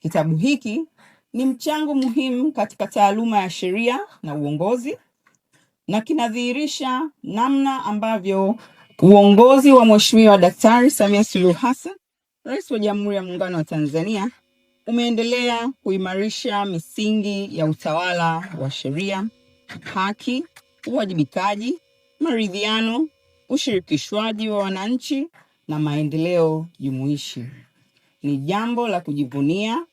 Kitabu hiki ni mchango muhimu katika taaluma ya sheria na uongozi, na kinadhihirisha namna ambavyo uongozi wa Mheshimiwa Daktari Samia Suluhu Hassan, Rais wa Jamhuri ya Muungano wa Tanzania, umeendelea kuimarisha misingi ya utawala wa sheria, haki, uwajibikaji, maridhiano, ushirikishwaji wa wananchi na maendeleo jumuishi. Ni jambo la kujivunia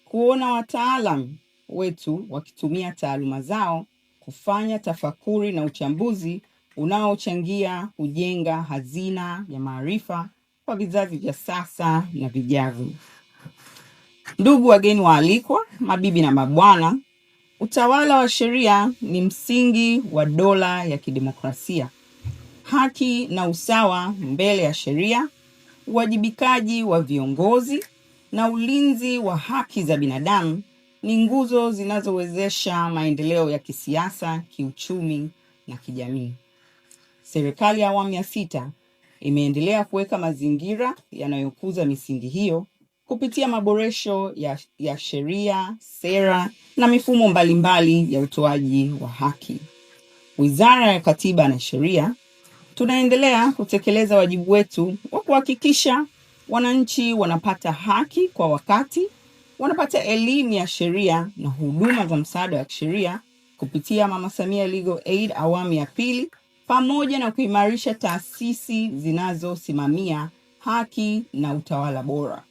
kuona wataalamu wetu wakitumia taaluma zao kufanya tafakuri na uchambuzi unaochangia kujenga hazina ya maarifa kwa vizazi vya sasa na vijavyo. Ndugu wageni waalikwa, mabibi na mabwana, utawala wa sheria ni msingi wa dola ya kidemokrasia. Haki na usawa mbele ya sheria, uwajibikaji wa viongozi na ulinzi wa haki za binadamu ni nguzo zinazowezesha maendeleo ya kisiasa, kiuchumi na kijamii. Serikali ya awamu ya 6 imeendelea kuweka mazingira yanayokuza misingi hiyo kupitia maboresho ya sheria, sera na mifumo mbalimbali ya utoaji wa haki. Wizara ya Katiba na Sheria tunaendelea kutekeleza wajibu wetu wa kuhakikisha wananchi wanapata haki kwa wakati, wanapata elimu ya sheria na huduma za msaada wa kisheria kupitia Mama Samia Legal Aid awamu ya 2, pamoja na kuimarisha taasisi zinazosimamia haki na utawala bora.